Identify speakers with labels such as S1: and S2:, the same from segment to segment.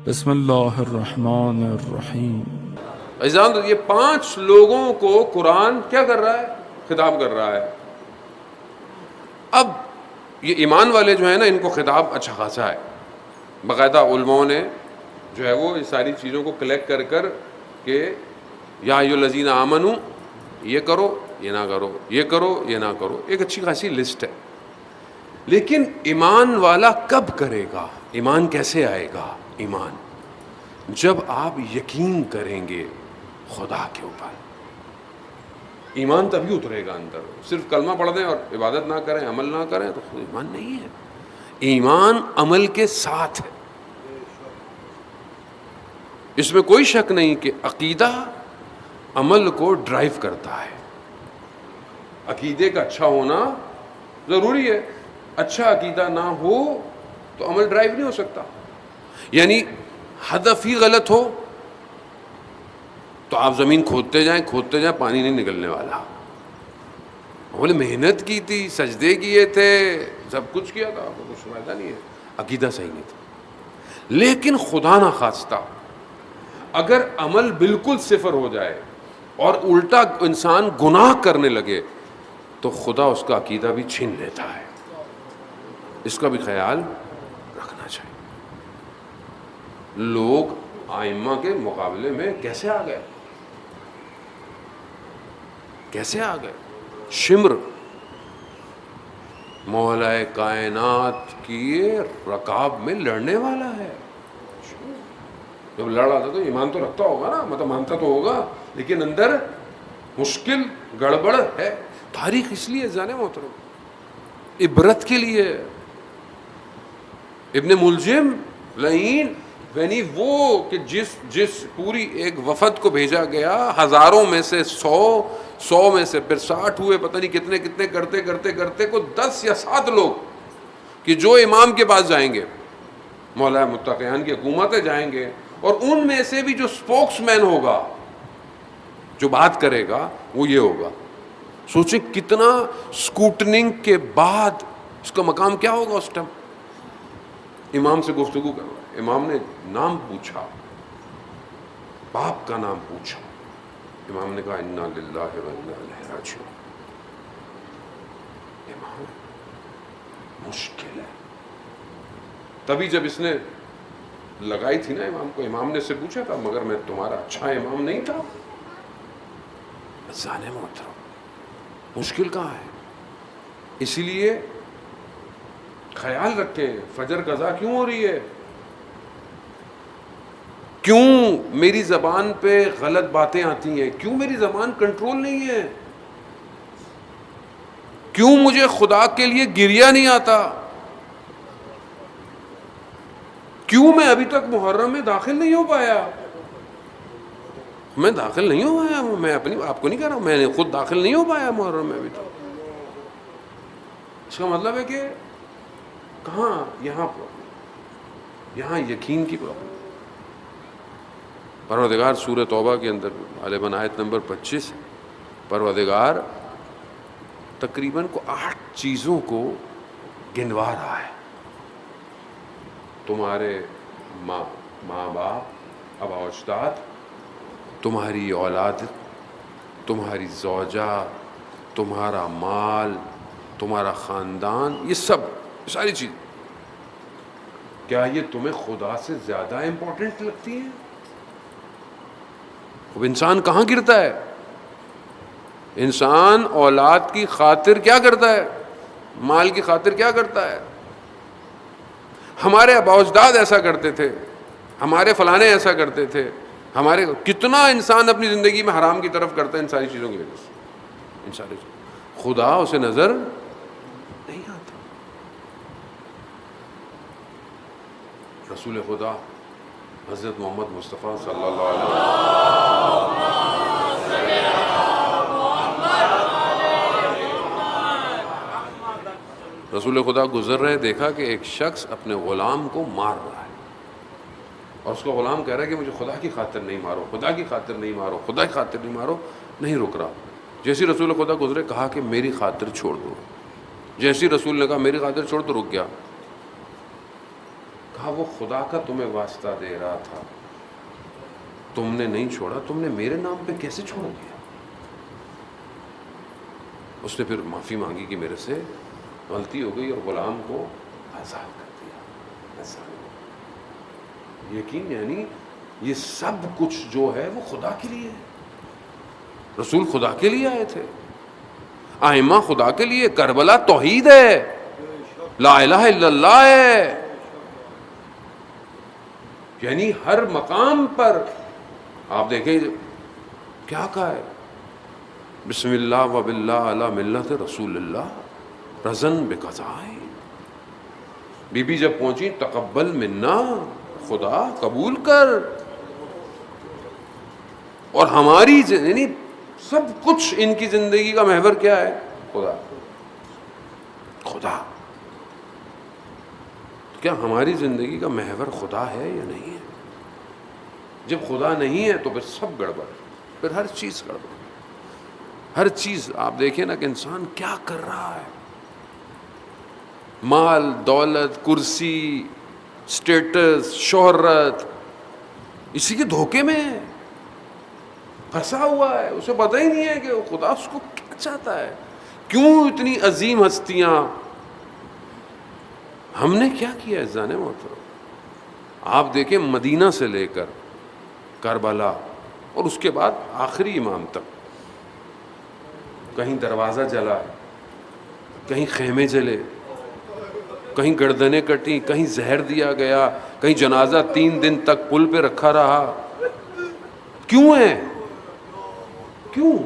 S1: بسم اللہ الرحمن الرحیم۔
S2: عزیزان، یہ 5 لوگوں کو قرآن کیا کر رہا ہے؟ خطاب کر رہا ہے۔ اب یہ ایمان والے جو ہیں نا، ان کو خطاب اچھا خاصا ہے۔ باقاعدہ علماء نے جو ہے وہ اس ساری چیزوں کو کلیکٹ کر کر کہ یا ایھا الذین آمنو، یہ کرو یہ نہ کرو، یہ کرو یہ نہ کرو، ایک اچھی خاصی لسٹ ہے۔ لیکن ایمان والا کب کرے گا؟ ایمان کیسے آئے گا؟ ایمان جب آپ یقین کریں گے خدا کے اوپر، ایمان تبھی اترے گا اندر۔ صرف کلمہ پڑھ دیں اور عبادت نہ کریں، عمل نہ کریں تو خود ایمان نہیں ہے۔ ایمان عمل کے ساتھ ہے، اس میں کوئی شک نہیں کہ عقیدہ عمل کو ڈرائیو کرتا ہے۔ عقیدے کا اچھا ہونا ضروری ہے، اچھا عقیدہ نہ ہو تو عمل ڈرائیو نہیں ہو سکتا۔ یعنی ہدف ہی غلط ہو تو آپ زمین کھودتے جائیں پانی نہیں نکلنے والا۔ بولے محنت کی تھی، سجدے کیے تھے، سب کچھ کیا تھا، آپ کو کچھ فائدہ نہیں ہے، عقیدہ صحیح نہیں تھا۔ لیکن خدا نہ خواستہ اگر عمل بالکل صفر ہو جائے اور الٹا انسان گناہ کرنے لگے تو خدا اس کا عقیدہ بھی چھین لیتا ہے۔ اس کا بھی خیال رکھنا چاہیے۔ لوگ ائمہ کے مقابلے میں کیسے آ گئے؟ کیسے آ گئے؟ شمر مولا کائنات کی رکاب میں لڑنے والا ہے۔ جب لڑ رہا تھا تو ایمان تو رکھتا ہوگا نا، مطلب مانتا تو ہوگا، لیکن اندر مشکل گڑبڑ ہے۔ تاریخ اس لیے جانے محترم عبرت کے لیے۔ ابن ملجم لعین یعنی وہ کہ جس پوری ایک وفد کو بھیجا گیا، ہزاروں میں سے 100 میں سے پھر 60 ہوئے، پتہ نہیں کتنے کرتے کو 10 یا 7 لوگ کہ جو امام کے پاس جائیں گے، مولا متقیان کی حکومت جائیں گے، اور ان میں سے بھی جو سپوکس مین ہوگا، جو بات کرے گا، وہ یہ ہوگا۔ سوچیں کتنا سکوٹننگ کے بعد اس کا مقام کیا ہوگا اس ٹائم۔ امام سے گفتگو کر رہا ہے، امام نے نام پوچھا، باپ کا نام پوچھا، امام نے کہا انا للہ و انا الیہ راجعون۔ امام مشکل ہے۔ تبھی جب اس نے لگائی تھی نا امام کو، امام نے سے پوچھا تھا مگر میں تمہارا اچھا امام نہیں تھا۔ جانے محترم مشکل کہاں ہے؟ اسی لیے خیال رکھیں فجر قضا کیوں ہو رہی ہے، کیوں میری زبان پہ غلط باتیں آتی ہیں، کیوں میری زبان کنٹرول نہیں ہے، کیوں مجھے خدا کے لیے گریہ نہیں آتا، کیوں میں ابھی تک محرم میں داخل نہیں ہو پایا۔ میں داخل نہیں ہو پایا، میں اپنی آپ کو نہیں کہہ رہا ہوں، میں خود داخل نہیں ہو پایا محرم میں ابھی تک۔ اس کا مطلب ہے کہ کہاں یہاں یقین کی پرابلم۔ پروردگار سورہ توبہ کے اندر غالباً آیت نمبر 25، پروردگار تقریباً 8 چیزوں کو گنوا رہا ہے۔ تمہارے ماں باپ، آبا و اجداد، تمہاری اولاد، تمہاری زوجہ، تمہارا مال، تمہارا خاندان، یہ ساری چیز کیا یہ تمہیں خدا سے زیادہ امپورٹنٹ لگتی ہیں؟ اب انسان کہاں گرتا ہے؟ انسان اولاد کی خاطر کیا کرتا ہے، مال کی خاطر کیا کرتا ہے۔ ہمارے آبا و اجداد ایسا کرتے تھے، ہمارے فلانے ایسا کرتے تھے، ہمارے کتنا انسان اپنی زندگی میں حرام کی طرف کرتا ہے ان ساری چیزوں کی وجہ سے۔ ان ساری چیزوں خدا اسے نظر نہیں آتا۔ رسول خدا حضرت محمد مصطفیٰ صلی اللہ علیہ وسلم رسول خدا گزر رہے، دیکھا کہ ایک شخص اپنے غلام کو مار رہا ہے، اور اس کا غلام کہہ رہا ہے کہ مجھے خدا کی خاطر نہیں مارو، خدا کی خاطر نہیں مارو، خدا کی خاطر نہیں مارو، نہیں رک رہا۔ جیسی رسول خدا گزرے کہا کہ میری خاطر چھوڑ دو۔ جیسی رسول نے کہا میری خاطر چھوڑ تو رک گیا۔ کہا وہ خدا کا تمہیں واسطہ دے رہا تھا، تم نے نہیں چھوڑا، تم نے میرے نام پہ کیسے چھوڑ دیا؟ اس نے پھر معافی مانگی کہ میرے سے غلطی ہو گئی اور غلام کو آزاد کر دیا۔ ایسا یقین، یعنی یہ سب کچھ جو ہے وہ خدا کے لیے ہے۔ رسول خدا کے لیے آئے تھے، ائمہ خدا کے لیے، کربلا توحید ہے، لا الہ الا اللہ ہے، یعنی ہر مقام پر آپ دیکھیں کیا کہا ہے، بسم اللہ و باللہ علی ملت رسول اللہ رضن بقضائے۔ بی بی جب پہنچی تقبل منا، خدا قبول کر، اور ہماری یعنی سب کچھ ان کی زندگی کا محور کیا ہے؟ خدا۔ خدا کیا ہماری زندگی کا محور خدا ہے یا نہیں ہے؟ جب خدا نہیں ہے تو پھر سب گڑبڑ، پھر ہر چیز گڑبڑ، ہر چیز۔ آپ دیکھیں نا کہ انسان کیا کر رہا ہے، مال دولت کرسی اسٹیٹس شہرت، اسی کے دھوکے میں ہے، پھنسا ہوا ہے، اسے پتہ ہی نہیں ہے کہ خدا اس کو کیا چاہتا ہے، کیوں اتنی عظیم ہستیاں۔ ہم نے کیا کیا ہے عزیزان محترم؟ آپ دیکھیں مدینہ سے لے کر کربلا اور اس کے بعد آخری امام تک، کہیں دروازہ جلا، کہیں خیمے جلے، کہیں گردنیں کٹیں، کہیں زہر دیا گیا، کہیں جنازہ 3 دن تک پل پہ رکھا رہا۔ کیوں ہے؟ کیوں؟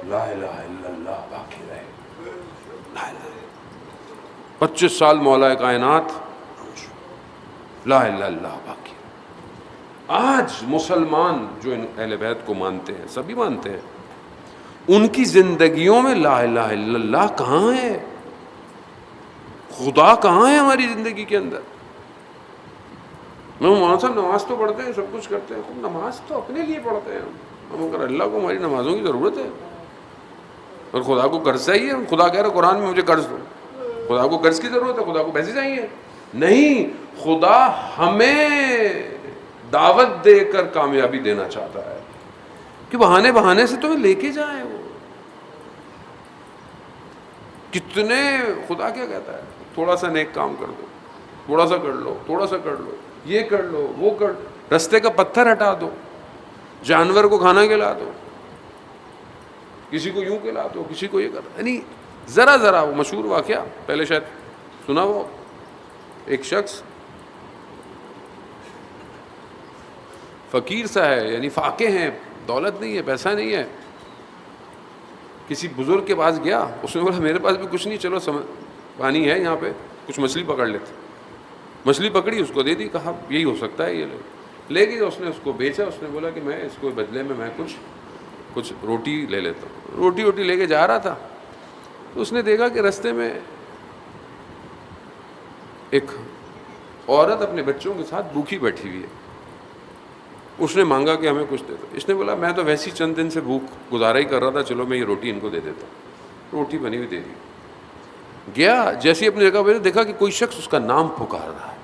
S2: لا الہ الا اللہ باقی رہے، لا الہ 25 سال مولا کائنات، لا الہ الا اللہ باقی۔ آج مسلمان جو ان اہل بیت کو مانتے ہیں، سبھی مانتے ہیں، ان کی زندگیوں میں لا الہ الا اللہ کہاں ہے؟ خدا کہاں ہے ہماری زندگی کے اندر؟ مولانا صاحب نماز تو پڑھتے ہیں، سب کچھ کرتے ہیں، نماز تو اپنے لیے پڑھتے ہیں ہم، اگر اللہ کو ہماری نمازوں کی ضرورت ہے اور خدا کو قرض چاہیے، خدا کہہ رہا ہے قرآن میں مجھے قرض دو، خدا کو قرض کی ضرورت ہے، خدا کو پیسے چاہیے؟ نہیں، خدا ہمیں دعوت دے کر کامیابی دینا چاہتا ہے کہ بہانے بہانے سے تمہیں لے کے جائے۔ وہ کتنے، خدا کیا کہتا ہے، تھوڑا سا نیک کام کر دو، تھوڑا سا کر لو، تھوڑا سا کر لو، یہ کر لو، وہ کر لو، رستے کا پتھر ہٹا دو، جانور کو کھانا کھلا دو، کسی کو یوں کھلا دو، کسی کو یہ کر دو، یعنی ذرا ذرا۔ وہ مشہور واقعہ پہلے شاید سنا ہو، ایک شخص فقیر سا ہے، یعنی فاقے ہیں، دولت نہیں ہے، پیسہ نہیں ہے، کسی بزرگ کے پاس گیا، اس نے بولا میرے پاس بھی کچھ نہیں، چلو پانی ہے یہاں پہ، کچھ مچھلی پکڑ لیتے۔ مچھلی پکڑی، اس کو دے دی، کہا یہی ہو سکتا ہے، یہ لے گئی، اس نے اس کو بیچا، اس نے بولا کہ میں اس کو بدلے میں کچھ روٹی لے لیتا ہوں۔ روٹی لے کے جا رہا تھا تو اس نے دیکھا کہ رستے میں ایک عورت اپنے بچوں کے ساتھ بھوکی بیٹھی ہوئی ہے۔ اس نے مانگا کہ ہمیں کچھ دے دو، اس نے بولا میں تو ویسے ہی چند دن سے بھوک گزارا ہی کر رہا تھا، چلو میں یہ روٹی ان کو دے دیتا ہوں۔ روٹی بنی ہوئی دے دی، گیا، جیسی اپنی جگہ پہ دیکھا کہ کوئی شخص اس کا نام پکار رہا ہے،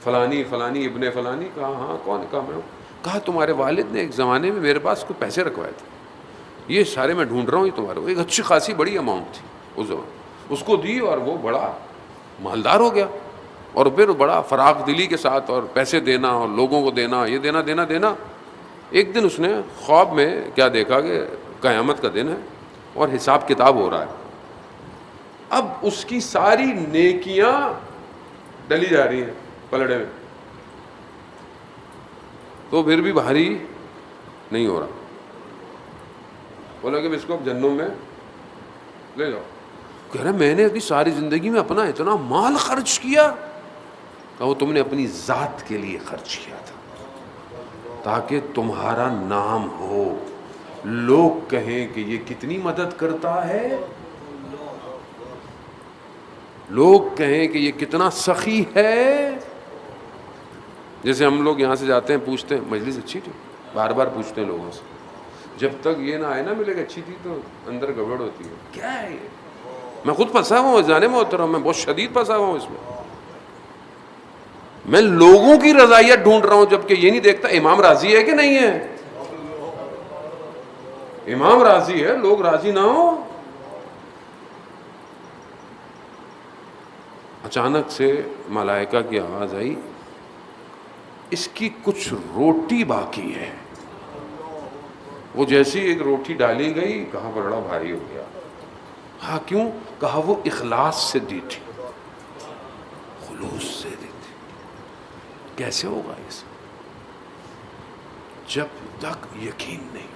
S2: فلانی فلانی ابن فلانی۔ کہا ہاں کون؟ کہا میں ہوں۔ کہا تمہارے والد نے ایک زمانے میں میرے پاس کوئی پیسے رکھوائے تھے، یہ سارے میں ڈھونڈ رہا ہوں، یہ تمہارے، ایک اچھی خاصی بڑی اماؤنٹ تھی اس زمانے، اس کو دی اور وہ بڑا مالدار ہو گیا، اور پھر بڑا فراغ دلی کے ساتھ اور پیسے دینا اور لوگوں کو دینا، یہ دینا۔ ایک دن اس نے خواب میں کیا دیکھا کہ قیامت کا دن ہے اور حساب کتاب ہو رہا ہے، اب اس کی ساری نیکیاں ڈلی جا رہی ہیں پلڑے میں، تو پھر بھی بھاری نہیں ہو رہا۔ بولا کہ اس کو اب جہنم میں لے جاؤ۔ کہہ رہا میں نے اپنی ساری زندگی میں اپنا اتنا مال خرچ کیا۔ کہا وہ تم نے اپنی ذات کے لیے خرچ کیا تھا تاکہ تمہارا نام ہو، لوگ کہیں کہ یہ کتنی مدد کرتا ہے، لوگ کہیں کہ یہ کتنا سخی ہے۔ جیسے ہم لوگ یہاں سے جاتے ہیں، پوچھتے ہیں مجلس اچھی تھی، بار بار پوچھتے ہیں لوگوں سے، جب تک یہ نہ آئے نا ملے گا اچھی تھی تو اندر گڑبڑ ہوتی ہے۔ کیا ہے یہ؟ میں خود پھنسا ہوا ہوں جانے محترم، میں بہت شدید پھنسا ہوا ہوں اس میں۔ میں لوگوں کی رضائیت ڈھونڈ رہا ہوں، جبکہ یہ نہیں دیکھتا امام راضی ہے کہ نہیں ہے. امام راضی ہے، لوگ راضی نہ ہو. اچانک سے ملائکہ کی آواز آئی، اس کی کچھ روٹی باقی ہے. وہ جیسی ایک روٹی ڈالی گئی، کہا بڑا بھاری ہو گیا. ہاں کیوں؟ کہا وہ اخلاص سے دی تھی، خلوص سے دی تھی. کیسے ہوگا اس؟ جب تک یقین نہیں.